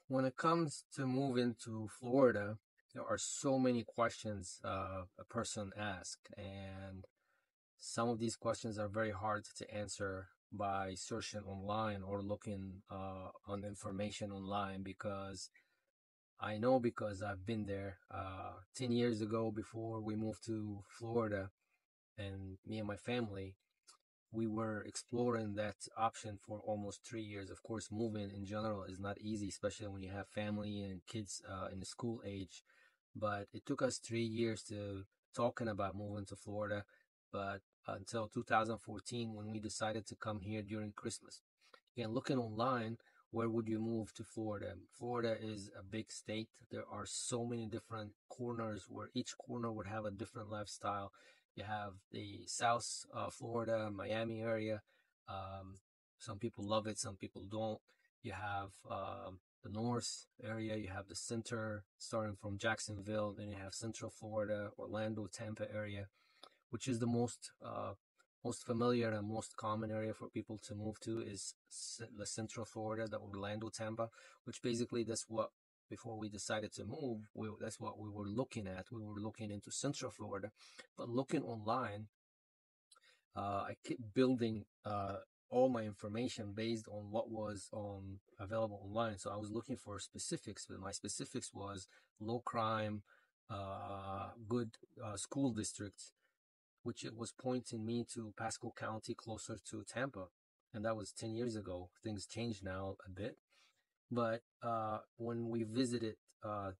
When it comes to moving to Florida, there are so many questions a person asks, and some of these questions are very hard to answer by searching online or looking on information online because I know because I've been there 10 years ago before we moved to Florida, and me and my family, we were exploring that option for almost 3 years. Of course, moving in general is not easy, especially when you have family and kids in the school age. But it took us 3 years to talking about moving to Florida, but until 2014 when we decided to come here during Christmas. Again, looking online, where would you move to Florida? Florida is a big state. There are so many different corners where each corner would have a different lifestyle. You have the South Florida, Miami area. Um, some people love it, some people don't. You have the North area, you have the center, starting from Jacksonville, then you have Central Florida, Orlando, Tampa area, which is the most familiar and most common area for people to move to is the Central Florida, the Orlando, Tampa, which basically that's what before we decided to move, that's what we were looking at. We were looking into Central Florida, but looking online, I kept building all my information based on what was on available online. So I was looking for specifics, but my specifics was low crime, good school districts, which it was pointing me to Pasco County closer to Tampa. And that was 10 years ago. Things changed now a bit. But when we visited uh,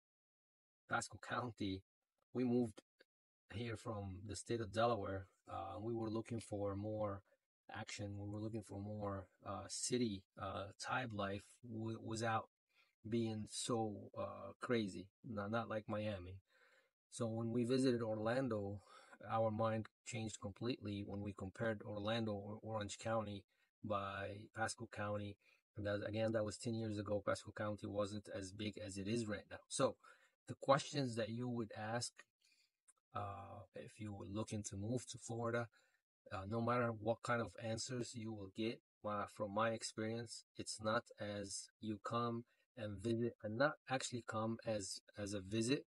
Pasco County, we moved here from the state of Delaware. We were looking for more action. We were looking for more city type life without being so crazy, not like Miami. So when we visited Orlando, our mind changed completely when we compared Orlando or Orange County by Pasco County. And that, again, that was 10 years ago. Pasco County wasn't as big as it is right now. So the questions that you would ask if you were looking to move to Florida, no matter what kind of answers you will get, from my experience, it's not as you come and visit, and not actually come as a visit,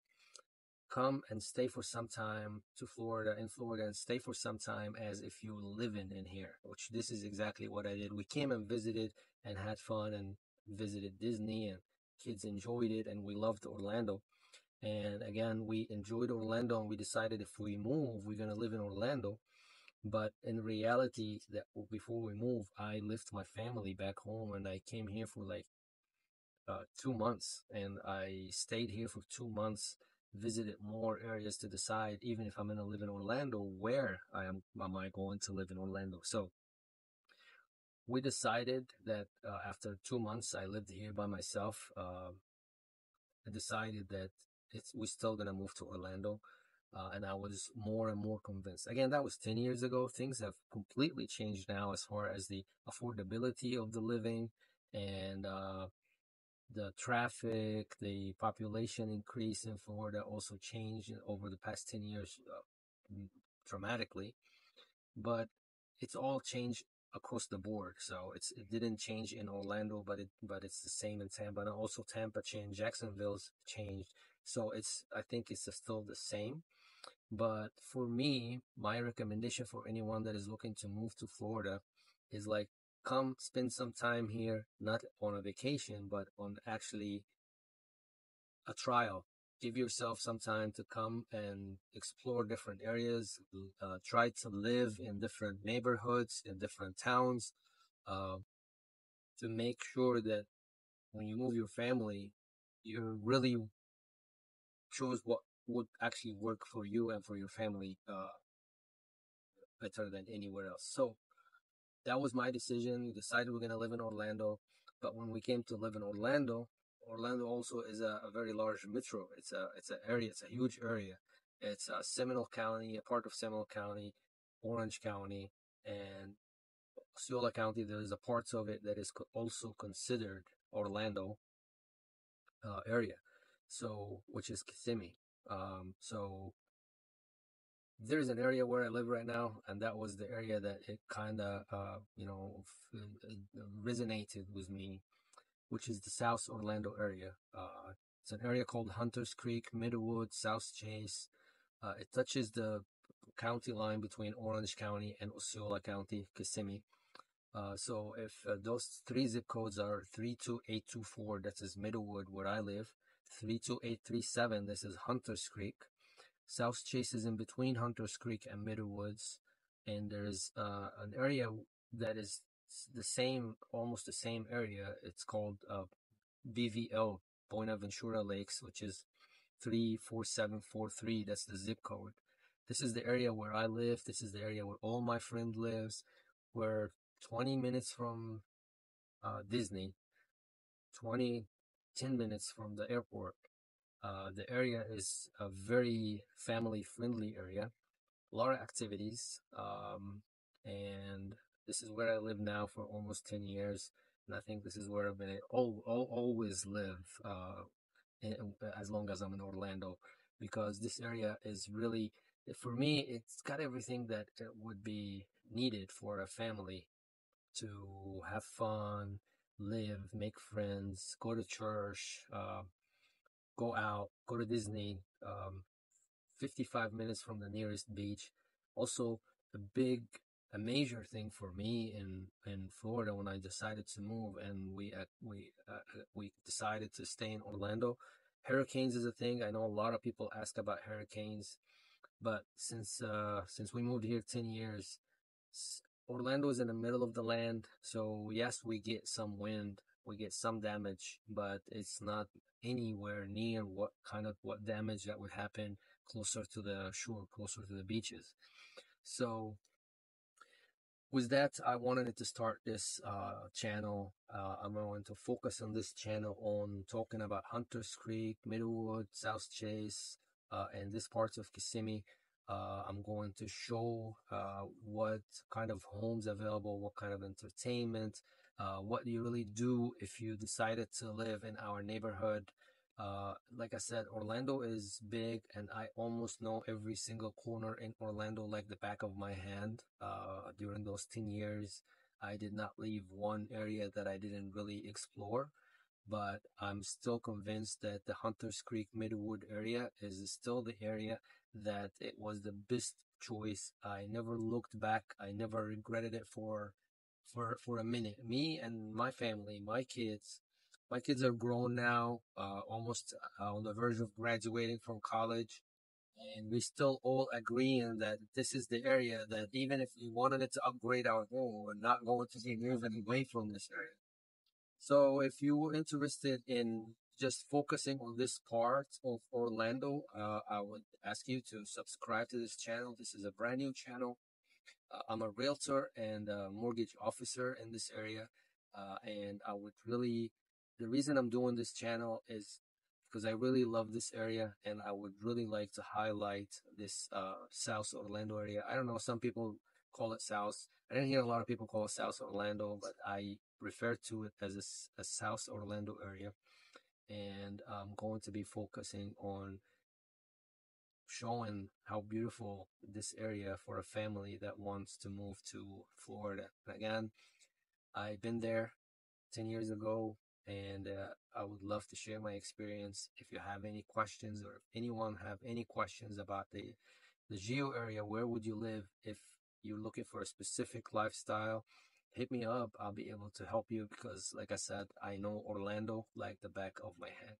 come and stay for some time to Florida, in Florida, and stay for some time as if you were living in here, which this is exactly what I did. We came and visited and had fun and visited Disney, and kids enjoyed it, and we loved Orlando. And again, we enjoyed Orlando, and we decided if we move, we're gonna live in Orlando. But in reality, that before we move, I left my family back home, and I came here for like 2 months, and I stayed here for 2 months, visited more areas to decide, even if I'm going to live in Orlando, where am I going to live in Orlando. So we decided that after 2 months, I lived here by myself. I decided that we're still going to move to Orlando. And I was more and more convinced. Again, that was 10 years ago. Things have completely changed now as far as the affordability of the living and the traffic, the population increase in Florida also changed over the past 10 years dramatically, but it's all changed across the board. So it didn't change in Orlando, but it's the same in Tampa, and also Tampa changed, Jacksonville's changed. So I think it's still the same. But for me, my recommendation for anyone that is looking to move to Florida is like, come spend some time here, not on a vacation, but on actually a trial. Give yourself some time to come and explore different areas, try to live in different neighborhoods, in different towns, uh, to make sure that when you move your family, you really choose what would actually work for you and for your family better than anywhere else. So that was my decision. We decided we're going to live in Orlando. But when we came to live in Orlando, Orlando also is a very large metro. It's a huge area. It's Seminole County, a part of Seminole County, Orange County, and Osceola County. There is a parts of it that is also considered Orlando area. So, which is Kissimmee. So there's an area where I live right now, and that was the area that it kind of, resonated with me which is the South Orlando area. It's an area called Hunters Creek, Meadow Woods, South Chase. It touches the county line between Orange County and Osceola County, Kissimmee. So if those three zip codes are 32824, that is Middlewood, where I live. 32837, this is Hunters Creek. South Chase is in between Hunters Creek and Meadow Woods, and there's an area that is the same, almost the same area. It's called BVL, Buenaventura Lakes, which is 34743. That's the zip code. This is the area where I live. This is the area where all my friend lives. We're 20 minutes from Disney, 10 minutes from the airport. The area is a very family friendly area, a lot of activities. And this is where I live now for almost 10 years. And I think this is where I've been always live as long as I'm in Orlando, because this area is really, for me, it's got everything that would be needed for a family to have fun, live, make friends, go to church, go out, go to Disney, 55 minutes from the nearest beach. Also, a major thing for me in Florida when I decided to move, and we decided to stay in Orlando. Hurricanes is a thing. I know a lot of people ask about hurricanes, but since we moved here 10 years, Orlando is in the middle of the land, so yes, we get some wind, we get some damage, but it's not anywhere near what damage that would happen closer to the shore, closer to the beaches. So with that, I wanted to start this channel. I'm going to focus on this channel on talking about Hunters Creek, Middlewood, South Chase, and this parts of Kissimmee. I'm going to show what kind of homes available, what kind of entertainment, what you really do if you decided to live in our neighborhood. Like I said, Orlando is big, and I almost know every single corner in Orlando like the back of my hand. During those 10 years, I did not leave one area that I didn't really explore, but I'm still convinced that the Hunters Creek Midwood area is still the area that it was the best choice. I never looked back. I never regretted it for a minute. Me and my family, my kids are grown now, almost on the verge of graduating from college. And we still all agreeing that this is the area that even if we wanted to upgrade our home, we're not going to be moving away from this area. So if you were interested in just focusing on this part of Orlando, I would ask you to subscribe to this channel. This is a brand new channel. I'm a realtor and a mortgage officer in this area. And I would really, the reason I'm doing this channel is because I really love this area, and I would really like to highlight this South Orlando area. I don't know, some people call it South. I didn't hear a lot of people call it South Orlando, but I refer to it as a South Orlando area. And I'm going to be focusing on showing how beautiful this area for a family that wants to move to Florida. Again, I've been there 10 years ago, and I would love to share my experience. If you have any questions, or if anyone have any questions about the Geo area, where would you live if you're looking for a specific lifestyle, hit me up. I'll be able to help you because, like I said, I know Orlando like the back of my hand.